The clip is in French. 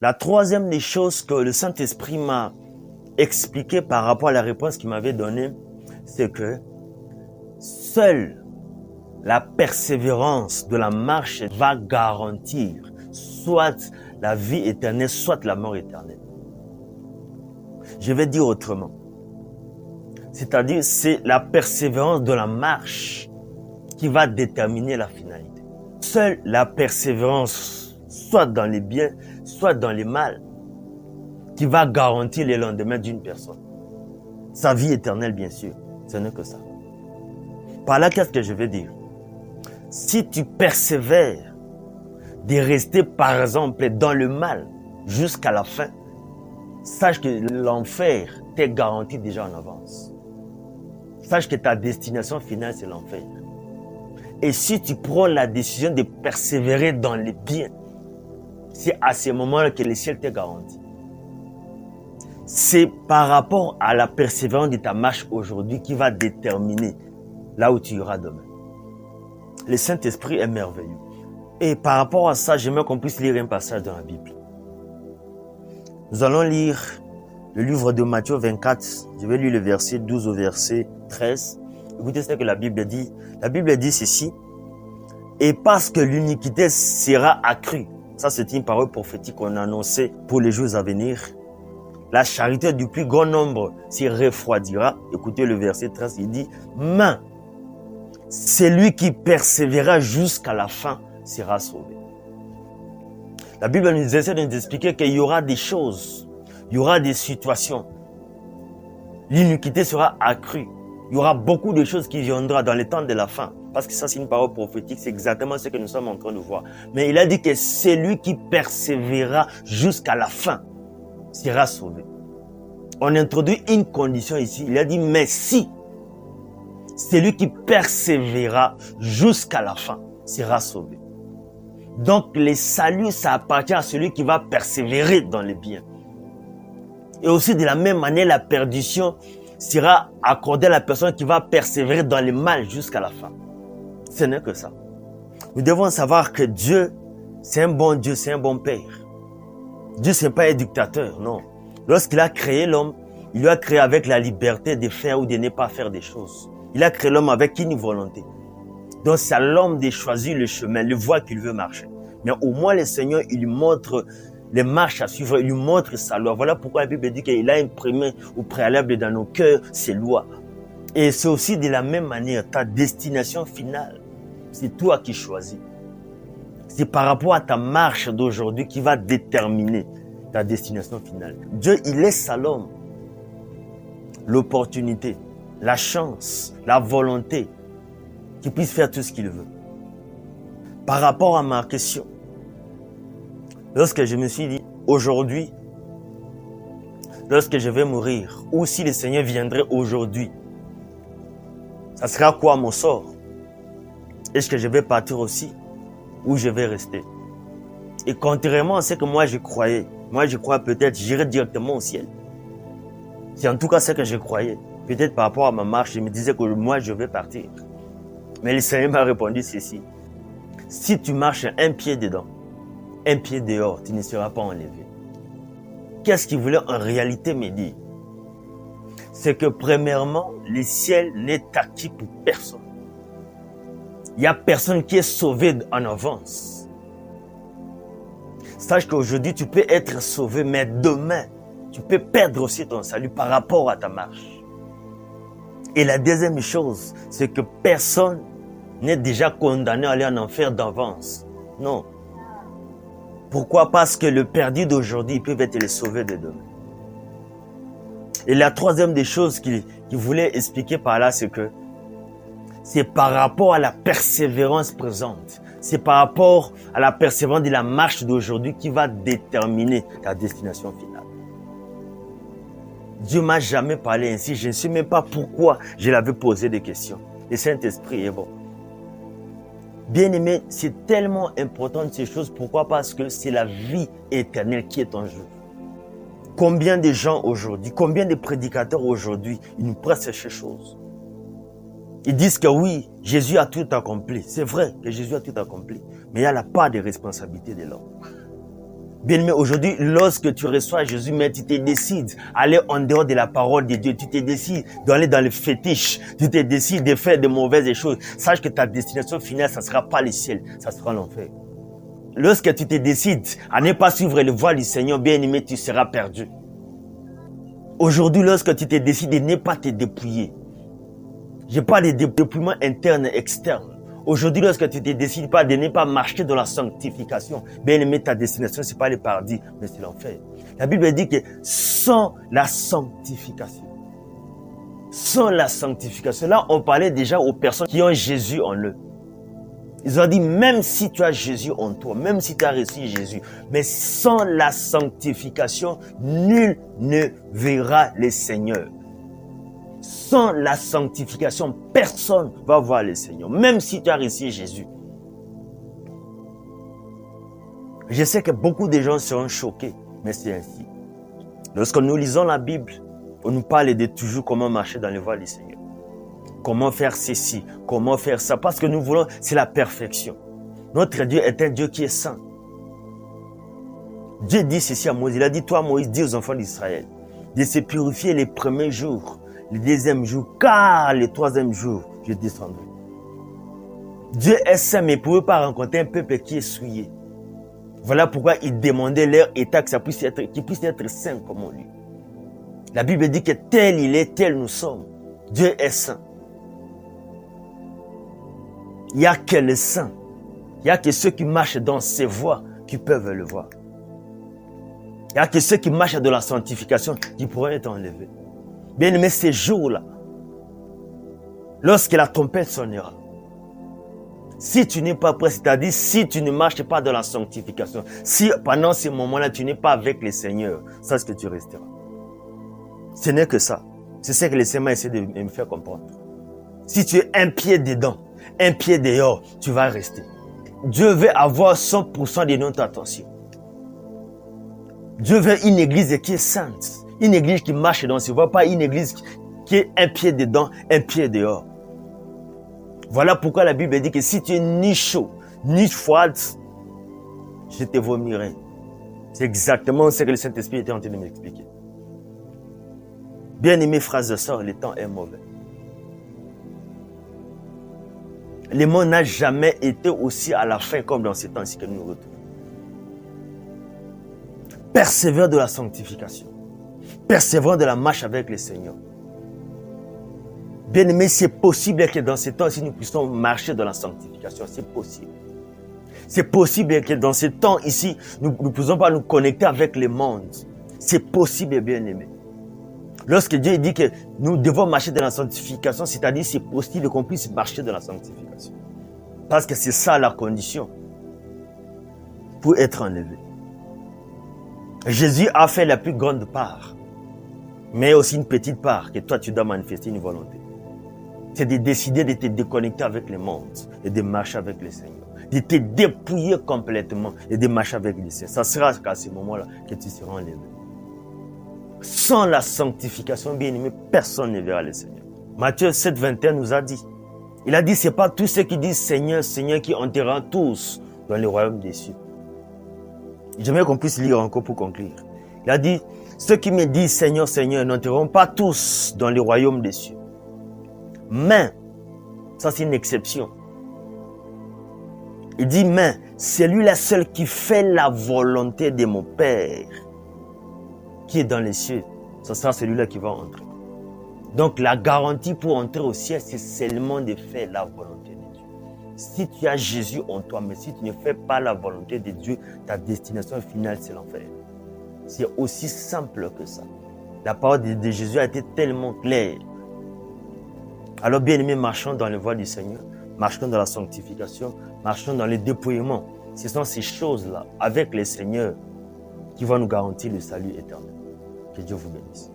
La troisième des choses que le Saint-Esprit m'a expliqué par rapport à la réponse qu'il m'avait donnée, c'est que seule la persévérance de la marche va garantir soit la vie éternelle, soit la mort éternelle. Je vais dire autrement. C'est-à-dire, c'est la persévérance de la marche qui va déterminer la finalité. Seule la persévérance, soit dans les biens, soit dans les mal, qui va garantir le lendemain d'une personne. Sa vie éternelle, bien sûr. Ce n'est que ça. Par là, qu'est-ce que je veux dire? Si tu persévères de rester, par exemple, dans le mal jusqu'à la fin, sache que l'enfer t'est garanti déjà en avance. Sache que ta destination finale, c'est l'enfer. Et si tu prends la décision de persévérer dans les biens, c'est à ce moment-là que le ciel t'est garanti. C'est par rapport à la persévérance de ta marche aujourd'hui qui va déterminer là où tu iras demain. Le Saint-Esprit est merveilleux. Et par rapport à ça, j'aimerais qu'on puisse lire un passage dans la Bible. Nous allons lire le livre de Matthieu 24. Je vais lire le verset 12 au verset 13. Écoutez ce que la Bible dit. La Bible dit ceci. Et parce que l'iniquité sera accrue. Ça, c'est une parole prophétique qu'on a annoncée pour les jours à venir. La charité du plus grand nombre s'y refroidira. Écoutez le verset 13, il dit, mais celui qui persévérera jusqu'à la fin sera sauvé. La Bible nous essaie de nous expliquer qu'il y aura des choses, il y aura des situations. L'iniquité sera accrue. Il y aura beaucoup de choses qui viendront dans les temps de la fin. Parce que ça, c'est une parole prophétique, c'est exactement ce que nous sommes en train de voir. Mais il a dit que celui qui persévérera jusqu'à la fin sera sauvé. On introduit une condition ici. Il a dit, mais si celui qui persévérera jusqu'à la fin sera sauvé. Donc, le salut, ça appartient à celui qui va persévérer dans les biens. Et aussi, de la même manière, la perdition sera accordée à la personne qui va persévérer dans le mal jusqu'à la fin. Ce n'est que ça. Nous devons savoir que Dieu, c'est un bon Dieu, c'est un bon Père. Dieu, ce n'est pas un dictateur, non. Lorsqu'il a créé l'homme, il lui a créé avec la liberté de faire ou de ne pas faire des choses. Il a créé l'homme avec une volonté. Donc, c'est à l'homme de choisir le chemin, le voie qu'il veut marcher. Mais au moins, le Seigneur, il lui montre les marches à suivre, il lui montre sa loi. Voilà pourquoi la Bible dit qu'il a imprimé au préalable dans nos cœurs ses lois. Et c'est aussi de la même manière, ta destination finale, c'est toi qui choisis. C'est par rapport à ta marche d'aujourd'hui qui va déterminer ta destination finale. Dieu, il laisse à l'homme l'opportunité, la chance, la volonté qu'il puisse faire tout ce qu'il veut. Par rapport à ma question, lorsque je me suis dit, aujourd'hui, lorsque je vais mourir, ou si le Seigneur viendrait aujourd'hui, ça sera quoi mon sort? Est-ce que je vais partir aussi? Ou je vais rester? Et contrairement à ce que moi je croyais, peut-être j'irai directement au ciel. C'est en tout cas ce que je croyais. Peut-être par rapport à ma marche, je me disais que moi je vais partir. Mais le Seigneur m'a répondu ceci. Si tu marches un pied dedans, un pied dehors, tu ne seras pas enlevé. Qu'est-ce qu'il voulait en réalité me dire? C'est que premièrement, le ciel n'est acquis pour personne. Il n'y a personne qui est sauvé en avance. Sache qu'aujourd'hui, tu peux être sauvé, mais demain, tu peux perdre aussi ton salut par rapport à ta marche. Et la deuxième chose, c'est que personne n'est déjà condamné à aller en enfer d'avance. Non. Pourquoi? Parce que le perdu d'aujourd'hui, ils peuvent être les sauvés de demain. Et la troisième des choses qu'il voulait expliquer par là, c'est que c'est par rapport à la persévérance présente. C'est par rapport à la persévérance de la marche d'aujourd'hui qui va déterminer ta destination finale. Dieu m'a jamais parlé ainsi. Je ne sais même pas pourquoi je l'avais posé des questions. Le Saint-Esprit est bon. Bien-aimé, c'est tellement important de ces choses. Pourquoi? Parce que c'est la vie éternelle qui est en jeu. Combien de gens aujourd'hui, combien de prédicateurs aujourd'hui, ils nous prêchent ces choses. Ils disent que oui, Jésus a tout accompli. C'est vrai que Jésus a tout accompli. Mais il y a la part de responsabilité de l'homme. Bien-aimé, aujourd'hui, lorsque tu reçois Jésus, mais tu te décides d'aller en dehors de la parole de Dieu, tu te décides d'aller dans le fétiche, tu te décides de faire de mauvaises choses, sache que ta destination finale, ça ne sera pas le ciel, ça sera l'enfer. Lorsque tu te décides à ne pas suivre le voie du Seigneur, bien-aimé, tu seras perdu. Aujourd'hui, lorsque tu te décides de ne pas te dépouiller, je parle de dépouillement interne et externe. Aujourd'hui, lorsque tu ne te décides pas de ne pas marcher dans la sanctification, bien aimé, ta destination, ce n'est pas le paradis, mais c'est l'enfer. La Bible dit que sans la sanctification, là, on parlait déjà aux personnes qui ont Jésus en eux. Ils ont dit, même si tu as Jésus en toi, même si tu as reçu Jésus, mais sans la sanctification, nul ne verra le Seigneur. Sans la sanctification, personne ne va voir le Seigneur, même si tu as reçu Jésus. Je sais que beaucoup de gens seront choqués, mais c'est ainsi. Lorsque nous lisons la Bible, on nous parle de toujours comment marcher dans les voies du Seigneur. Comment faire ceci, comment faire ça, parce que nous voulons, c'est la perfection. Notre Dieu est un Dieu qui est saint. Dieu dit ceci à Moïse, il a dit, toi Moïse, dis aux enfants d'Israël, de se purifier les premiers jours, le deuxième jour, car le troisième jour, je descendrai. Dieu est saint, mais il ne pouvait pas rencontrer un peuple qui est souillé. Voilà pourquoi il demandait leur état qu'ils puissent être saints comme lui. La Bible dit que tel il est, tel nous sommes. Dieu est saint. Il n'y a que les saints. Il n'y a que ceux qui marchent dans ses voies qui peuvent le voir. Il n'y a que ceux qui marchent dans la sanctification qui pourraient être enlevés. Bien aimé, ces jours-là, lorsque la trompette sonnera, si tu n'es pas prêt, c'est-à-dire si tu ne marches pas dans la sanctification, si pendant ces moments-là, tu n'es pas avec le Seigneur, sache que tu resteras. Ce n'est que ça. C'est ce que le Seigneur essaie de me faire comprendre. Si tu es un pied dedans, un pied dehors, tu vas rester. Dieu veut avoir 100% de notre attention. Dieu veut une église qui est sainte. Une église qui marche dans ses voies, pas une église qui est un pied dedans, un pied dehors. Voilà pourquoi la Bible dit que si tu es ni chaud, ni froide, je te vomirai. C'est exactement ce que le Saint-Esprit était en train de m'expliquer. Bien-aimés frères et sœurs, le temps est mauvais. Le monde n'a jamais été aussi à la fin comme dans ces temps-ci que nous nous retrouvons. Persévère de la sanctification. Persévère de la marche avec le Seigneur. Bien-aimés, c'est possible que dans ces temps-ci, nous puissions marcher dans la sanctification. C'est possible. C'est possible que dans ces temps ici, nous ne puissions pas nous connecter avec le monde. C'est possible, bien-aimés. Lorsque Dieu dit que nous devons marcher dans la sanctification, c'est-à-dire c'est possible qu'on puisse marcher dans la sanctification. Parce que c'est ça la condition pour être enlevé. Jésus a fait la plus grande part, mais aussi une petite part que toi tu dois manifester une volonté. C'est de décider de te déconnecter avec le monde et de marcher avec le Seigneur. De te dépouiller complètement et de marcher avec le Seigneur. Ça sera qu'à ce moment-là que tu seras enlevé. Sans la sanctification, bien aimé, personne ne verra le Seigneur. Matthieu 7, 21 nous a dit. Il a dit, c'est pas tous ceux qui disent Seigneur, Seigneur qui entreront tous dans le royaume des cieux. J'aimerais qu'on puisse lire encore pour conclure. Il a dit, ceux qui me disent Seigneur, Seigneur n'entreront pas tous dans le royaume des cieux. Mais, ça c'est une exception. Il dit, mais c'est lui la seule qui fait la volonté de mon Père qui est dans les cieux. Ce sera celui-là qui va entrer. Donc la garantie pour entrer au ciel, c'est seulement de faire la volonté de Dieu. Si tu as Jésus en toi, mais si tu ne fais pas la volonté de Dieu, ta destination finale, c'est l'enfer. C'est aussi simple que ça. La parole de Jésus a été tellement claire. Alors bien aimés, marchons dans les voies du Seigneur, marchons dans la sanctification, marchons dans le dépouillement. Ce sont ces choses-là, avec le Seigneur, qui vont nous garantir le salut éternel. Que Dieu vous bénisse.